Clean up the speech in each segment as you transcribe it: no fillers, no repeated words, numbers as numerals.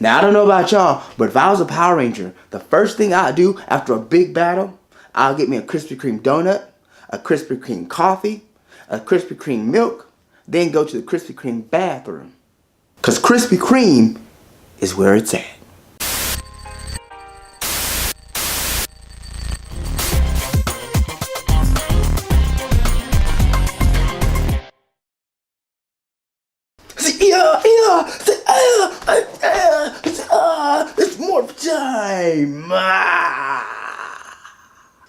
Now, I don't know about y'all, but if I was a Power Ranger, the first thing I'd do after a big battle, I'll get me a Krispy Kreme donut, a Krispy Kreme coffee, a Krispy Kreme milk, then go to the Krispy Kreme bathroom. Because Krispy Kreme is where it's at. It's morph time!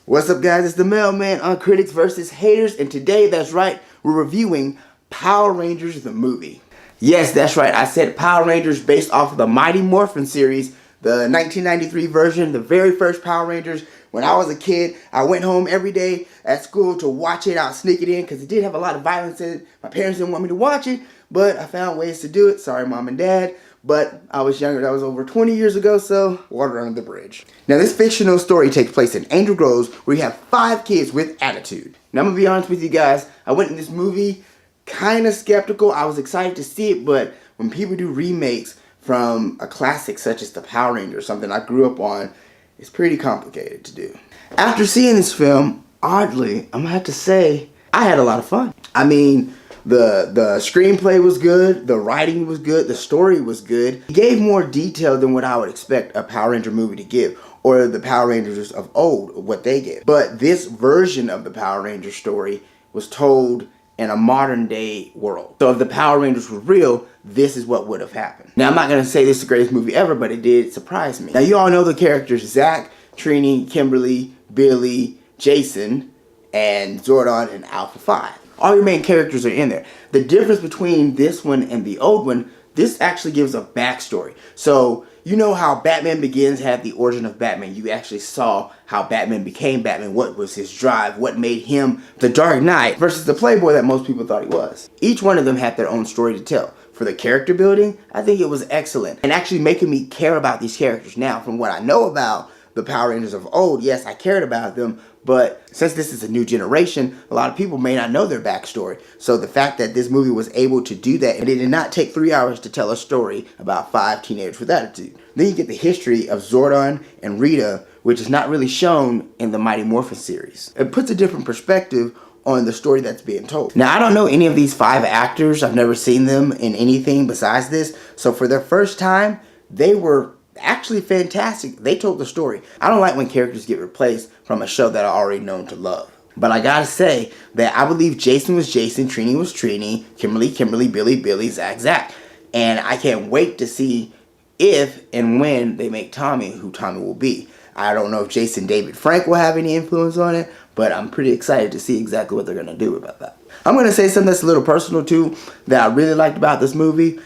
What's up, guys? It's the Mailman on Critics vs. Haters, and today, that's right, we're reviewing Power Rangers the movie. Yes, that's right, I said Power Rangers based off of the Mighty Morphin series, the 1993 version, the very first Power Rangers. When I was a kid, I went home every day at school to watch it. I'd sneak it in because it did have a lot of violence in it. My parents didn't want me to watch it, but I found ways to do it. Sorry, Mom and Dad. But I was younger. That was over 20 years ago, so water under the bridge. Now, this fictional story takes place in Angel Groves, where you have 5 kids with attitude. Now, I'm going to be honest with you guys. I went in this movie kind of skeptical. I was excited to see it, but when people do remakes from a classic such as the Power Rangers, something I grew up on, it's pretty complicated to do. After seeing this film, oddly, I'm going to have to say, I had a lot of fun. I mean, the screenplay was good, the writing was good, the story was good. It gave more detail than what I would expect a Power Ranger movie to give, or the Power Rangers of old, what they give. But this version of the Power Ranger story was told in a modern day world. So if the Power Rangers were real, this is what would have happened. Now, I'm not going to say this is the greatest movie ever, but it did surprise me. Now, you all know the characters Zach, Trini, Kimberly, Billy, Jason, and Zordon and Alpha 5. All your main characters are in there. The difference between this one and the old one, this actually gives a backstory. So, you know how Batman Begins had the origin of Batman. You actually saw how Batman became Batman, what was his drive, what made him the Dark Knight versus the playboy that most people thought he was. Each one of them had their own story to tell. For the character building, I think it was excellent. And actually making me care about these characters. Now, from what I know about the Power Rangers of old, yes, I cared about them, but since this is a new generation, a lot of people may not know their backstory. So the fact that this movie was able to do that, and it did not take 3 hours to tell a story about 5 teenagers with attitude. Then you get the history of Zordon and Rita, which is not really shown in the Mighty Morphin series. It puts a different perspective on the story that's being told. Now, I don't know any of these 5 actors. I've never seen them in anything besides this. So for their first time, they were actually fantastic. They told the story. I don't like when characters get replaced from a show that I already known to love. But I gotta say that I believe Jason was Jason, Trini was Trini, Kimberly, Kimberly, Billy, Billy, Zach, Zach. And I can't wait to see if and when they make Tommy who Tommy will be. I don't know if Jason David Frank will have any influence on it, but I'm pretty excited to see exactly what they're gonna do about that. I'm gonna say something that's a little personal too that I really liked about this movie.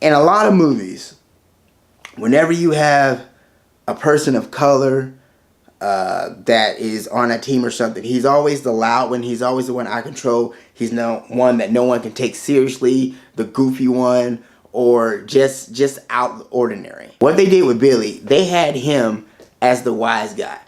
In a lot of movies, whenever you have a person of color that is on a team or something, he's always the loud one. He's always the one I control. He's no one that no one can take seriously, the goofy one, or just out of the ordinary. What they did with Billy, they had him as the wise guy.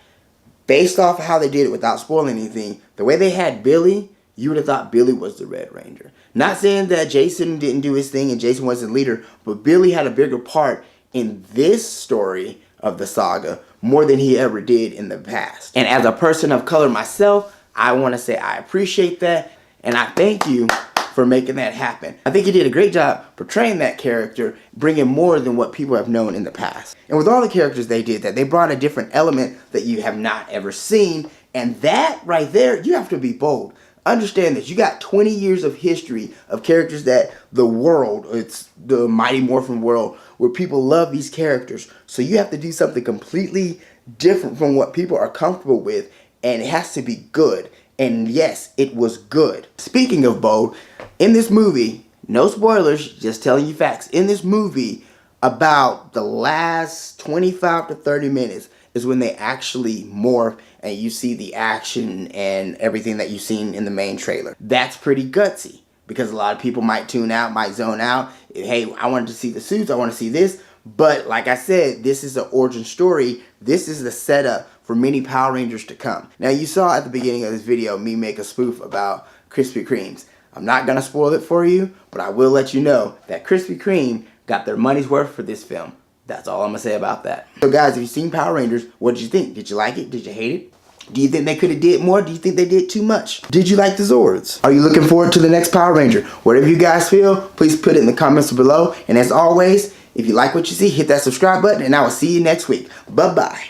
Based off of how they did it without spoiling anything, the way they had Billy, you would have thought Billy was the Red Ranger. Not saying that Jason didn't do his thing and Jason wasn't the leader, but Billy had a bigger part in this story of the saga more than he ever did in the past. And as a person of color myself, I want to say I appreciate that, and I thank you for making that happen. I think you did a great job portraying that character, bringing more than what people have known in the past. And with all the characters they did that, they brought a different element that you have not ever seen, and that right there, you have to be bold. Understand that you got 20 years of history of characters that the world, it's the Mighty Morphin world, where people love these characters. So you have to do something completely different from what people are comfortable with, and it has to be good. And yes, it was good. Speaking of bold, in this movie, no spoilers, just telling you facts. In this movie, about the last 25 to 30 minutes is when they actually morph and you see the action and everything that you've seen in the main trailer. That's pretty gutsy because a lot of people might tune out, might zone out. Hey, I wanted to see the suits, I want to see this. But like I said, this is the origin story. This is the setup for many Power Rangers to come. Now, you saw at the beginning of this video me make a spoof about Krispy Kremes. I'm not going to spoil it for you, but I will let you know that Krispy Kreme got their money's worth for this film. That's all I'm gonna say about that. So guys, if you've seen Power Rangers, what did you think? Did you like it? Did you hate it? Do you think they could have did more? Do you think they did too much? Did you like the Zords? Are you looking forward to the next Power Ranger? Whatever you guys feel, please put it in the comments below. And as always, if you like what you see, hit that subscribe button and I will see you next week. Bye-bye.